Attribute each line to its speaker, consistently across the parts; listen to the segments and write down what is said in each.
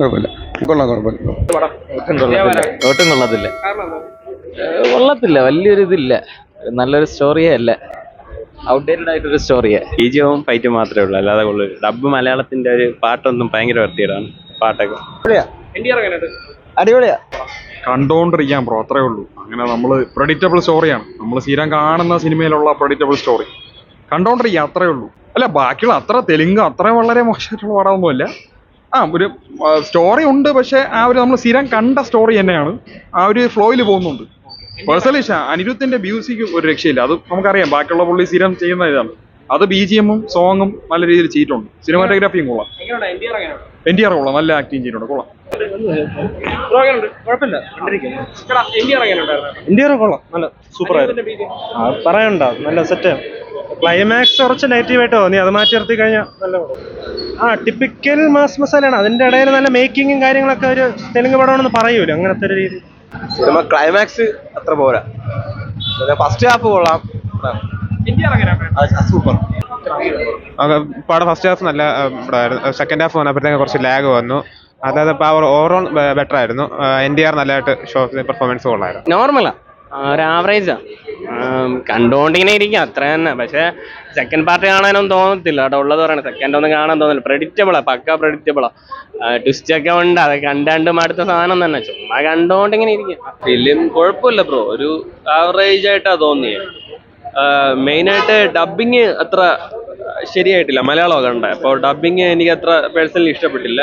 Speaker 1: കുഴപ്പമില്ല. കൊള്ളാം, കുഴപ്പമില്ല.
Speaker 2: ഒട്ടും കൊള്ളത്തില്ല. കൊള്ളത്തില്ല, വലിയൊരു ഇതില്ല, നല്ലൊരു സ്റ്റോറിയേ അല്ല, ഔട്ട്ഡേറ്റഡ് ആയിട്ടൊരു സ്റ്റോറിയാ.
Speaker 3: ബീജിയവും ഫൈറ്റും മാത്രമേ ഉള്ളൂ, അല്ലാതെ ഉള്ളൂ. ഡബ് മലയാളത്തിന്റെ ഒരു പാട്ടൊന്നും ഭയങ്കര വൃത്തിയിടാണ് പാട്ടൊക്കെ.
Speaker 4: അടിപൊളിയാ,
Speaker 5: കണ്ടോണ്ടിരിക്കാൻ ബ്രോ, അത്രേ ഉള്ളൂ. അങ്ങനെ നമ്മൾ പ്രഡിക്റ്റബിൾ സ്റ്റോറിയാണ്, നമ്മൾ സ്ഥിരം കാണുന്ന സിനിമയിലുള്ള പ്രഡിക്റ്റബിൾ സ്റ്റോറി കണ്ടോണ്ടിരിക്കാം, അത്രേ ഉള്ളൂ. അല്ല, ബാക്കിയുള്ള അത്ര തെലുങ്ക് അത്ര വളരെ മോശമായിട്ടുള്ള പടമൊന്നുമല്ല. ഒരു സ്റ്റോറി ഉണ്ട്, പക്ഷെ ആ ഒരു നമ്മൾ സ്ഥിരം കണ്ട സ്റ്റോറി തന്നെയാണ്, ആ ഒരു ഫ്ലോയിൽ പോകുന്നുണ്ട്. പേഴ്സണലി അനിരുദ്ധിന്റെ മ്യൂസിക് ഒരു രക്ഷയില്ല, അത് നമുക്കറിയാം. ബാക്കിയുള്ള പുള്ളി സ്ഥിരം ചെയ്യുന്ന ഇതാണ്. അത് BGM-ഉം സോങ്ങും നല്ല രീതിയിൽ ചെയ്തിട്ടുണ്ട്. സിനിമാറ്റോഗ്രാഫിയും കൊള്ളാം. NTR കൊള്ളാം, നല്ല ആക്ടിങ് ചെയ്തിട്ടുണ്ട്, കൊള്ളാം.
Speaker 4: ഇന്ത്യ കൊള്ളാം, നല്ല സൂപ്പർ ആയിരുന്നു. പറയണ്ട, നല്ല സെറ്റ്. ക്ലൈമാക്സ് കുറച്ച് നെഗറ്റീവായിട്ട് തോന്നി, അത് മാറ്റി നിർത്തി കഴിഞ്ഞാൽ നല്ല പടം. ടിപ്പിക്കൽ മാസ് മസാലയാണ്. അതിന്റെ ഇടയിൽ നല്ല മേക്കിങ്ങും കാര്യങ്ങളൊക്കെ ഒരു തെലുങ്ക് പടമാണെന്ന് പറയൂല, അങ്ങനത്തെ ഒരു രീതി.
Speaker 1: സിനിമ ക്ലൈമാക്സ് അത്ര പോരാ, ഫസ്റ്റ് ഹാഫ് കൊള്ളാം, സൂപ്പർ.
Speaker 6: പടം ഫസ്റ്റ് ഹാഫ് നല്ല ഇതായിരുന്നു, സെക്കൻഡ് ഹാഫ് വന്നപ്പോഴത്തേക്ക് കുറച്ച് ലാഗ് വന്നു. അതായത് ഓവറോൾ ബെറ്റർ ആയിരുന്നു. NTR നല്ലതായിട്ട് ഷോ പെർഫോമൻസ് കൊള്ളായിരുന്നു.
Speaker 2: നോർമലാ, ഒരു ആവറേജാ, കണ്ടോണ്ടിങ്ങനെ ഇരിക്കും, അത്ര തന്നെ. പക്ഷെ സെക്കൻഡ് പാർട്ട് കാണാനൊന്നും തോന്നത്തില്ല കേട്ടോ, ഉള്ളത് പറയണത്. സെക്കൻഡ് ഒന്നും കാണാൻ തോന്നില്ല, പ്രഡിക്റ്റബിളാ, പക്ക പ്രഡിക്റ്റബിളാ. ട്വിസ്റ്റ് ഒക്കെ ഉണ്ട്, അത് കണ്ടും അടുത്ത സാധനം തന്നെ, ചുമ്മാ കണ്ടോണ്ടിങ്ങനെ ഇരിക്കും.
Speaker 3: ഫിലിം കുഴപ്പമില്ല ബ്രോ, ഒരു ആവറേജ് ആയിട്ടാ തോന്നിയത്. മെയിനായിട്ട് ഡബിങ് അത്ര ശരിയായിട്ടില്ല, മലയാളം കണ്ട. അപ്പോൾ ഡബിങ് എനിക്ക് അത്ര പേഴ്സണലി ഇഷ്ടപ്പെട്ടില്ല.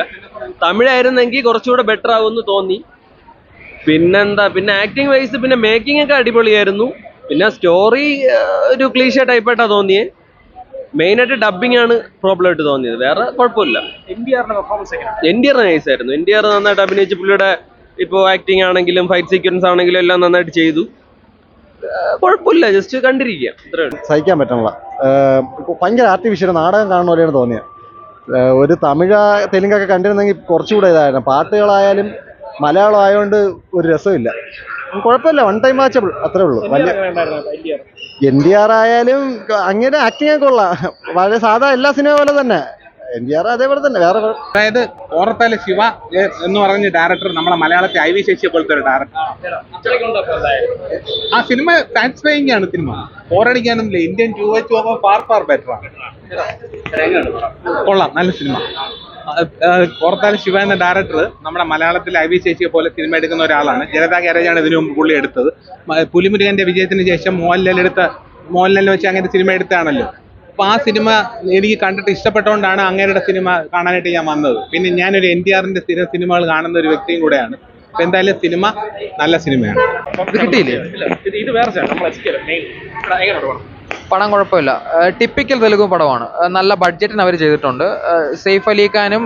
Speaker 3: തമിഴായിരുന്നെങ്കിൽ കുറച്ചുകൂടെ ബെറ്റർ ആവുമെന്ന് തോന്നി. പിന്നെന്താ, പിന്നെ ആക്ടിങ് വൈസ് പിന്നെ മേക്കിംഗ് ഒക്കെ അടിപൊളിയായിരുന്നു. പിന്നെ സ്റ്റോറി ഒരു ക്ലീഷ ടൈപ്പായിട്ടാ തോന്നിയത്. മെയിനായിട്ട് ഡബിങ് ആണ് പ്രോബ്ലം ആയിട്ട് തോന്നിയത്, വേറെ കുഴപ്പമില്ല. NTR നൈസ് ആയിരുന്നു. NTR നന്നായിട്ട് അഭിനയിച്ച്, പുള്ളിയുടെ ഇപ്പോൾ ആക്ടിങ് ആണെങ്കിലും ഫൈറ്റ് സീക്വൻസ് ആണെങ്കിലും എല്ലാം നന്നായിട്ട് ചെയ്തു. കുഴപ്പമില്ല, ജസ്റ്റ് കണ്ടിരിക്കുക, ഇത്രയാണ്.
Speaker 4: സഹിക്കാൻ പറ്റണില്ല, ഭയങ്കര ആർട്ടിഫിഷ്യൽ നാടകം കാണുന്ന പോലെയാണ് തോന്നിയത്. ഒരു തമിഴ് തെലുങ്കൊക്കെ കണ്ടിരുന്നെങ്കിൽ കുറച്ചുകൂടെ ഇതായിരുന്നു. പാട്ടുകളായാലും മലയാളം ആയതുകൊണ്ട് ഒരു രസമില്ല. കുഴപ്പമില്ല, വൺ ടൈം വാച്ചബിൾ, അത്രേ ഉള്ളൂ. NTR ആയാലും അങ്ങനെ ആക്ടിങ് ഒക്കെ കൊള്ളാം, വളരെ സാധാ എല്ലാ സിനിമ പോലെ തന്നെ. NTR അതേപോലെ തന്നെ, വേറെ.
Speaker 7: അതായത് ഓർത്താല് ശിവ എന്ന് പറഞ്ഞ ഡയറക്ടർ നമ്മളെ മലയാളത്തെ IV ശശിയെ പോലത്തെ ഒരു ഡയറക്ടർ. ആ സിനിമ സാറ്റിസ്ഫൈയിങ് ആണ്. സിനിമ ബോറടിക്കാനൊന്നുമില്ല. ഇന്ത്യൻ 2 വെച്ച് നോക്കുമ്പോൾ ഫാർ ബെറ്റർ ആണ്. കൊള്ളാം, നല്ല സിനിമ. ഓർത്താല് ശിവ എന്ന ഡയറക്ടർ നമ്മുടെ മലയാളത്തിൽ IV ശശിയെ പോലെ സിനിമ എടുക്കുന്ന ഒരാളാണ്. ജനതാ ഗ്യാരേജാണ് ഇതിനു മുമ്പ് പുള്ളി എടുത്തത്. പുലിമുരുകന്റെ വിജയത്തിന് ശേഷം മോഹൻലാൽ വെച്ച് അങ്ങനെ സിനിമ എടുത്താണല്ലോ. അപ്പൊ ആ സിനിമ എനിക്ക് കണ്ടിട്ട് ഇഷ്ടപ്പെട്ടുകൊണ്ടാണ് അങ്ങേരുടെ സിനിമ കാണാനായിട്ട് ഞാൻ വന്നത്. പിന്നെ ഞാനൊരു NTRന്റെ സ്ഥിരം സിനിമകൾ കാണുന്ന ഒരു വ്യക്തിയും കൂടെയാണ്. അപ്പൊ എന്തായാലും സിനിമ നല്ല സിനിമയാണ്.
Speaker 8: പടം കുഴപ്പമില്ല, ടിപ്പിക്കൽ തെലുഗു പടമാണ്. നല്ല ബഡ്ജറ്റിന് അവർ ചെയ്തിട്ടുണ്ട്. സെയ്ഫ് അലി ഖാനും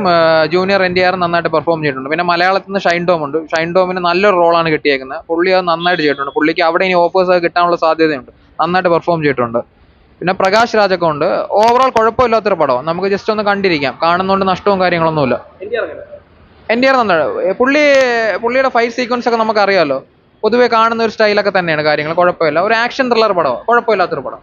Speaker 8: ജൂനിയർ NTR നന്നായിട്ട് പെർഫോം ചെയ്തിട്ടുണ്ട്. പിന്നെ മലയാളത്തിൽ നിന്ന് ഷൈൻ ടോം ഉണ്ട്. ഷൈൻ ടോമിന് നല്ലൊരു റോളാണ് കിട്ടിയേക്കുന്നത്. പുള്ളി അത് നന്നായിട്ട് ചെയ്തിട്ടുണ്ട്. പുള്ളിക്ക് അവിടെ ഇനി ഓഫേഴ്സ് ഒക്കെ കിട്ടാനുള്ള സാധ്യതയുണ്ട്. നന്നായിട്ട് പെർഫോം ചെയ്തിട്ടുണ്ട്. പിന്നെ പ്രകാശ് രാജൊക്കെ ഉണ്ട്. ഓവറോൾ കുഴപ്പമില്ലാത്തൊരു പടം, നമുക്ക് ജസ്റ്റ് ഒന്ന് കണ്ടിരിക്കാം. കാണുന്നതുകൊണ്ട് നഷ്ടവും കാര്യങ്ങളൊന്നുമില്ല. NTR നന്നായിട്ട്, പുള്ളിയുടെ ഫൈറ്റ് സീക്വൻസ് ഒക്കെ നമുക്ക് അറിയാമല്ലോ. പൊതുവെ കാണുന്ന ഒരു സ്റ്റൈലൊക്കെ തന്നെയാണ് കാര്യങ്ങൾ, കുഴപ്പമില്ല. ഒരു ആക്ഷൻ ത്രില്ലർ പടം, കുഴപ്പമില്ലാത്തൊരു പടം.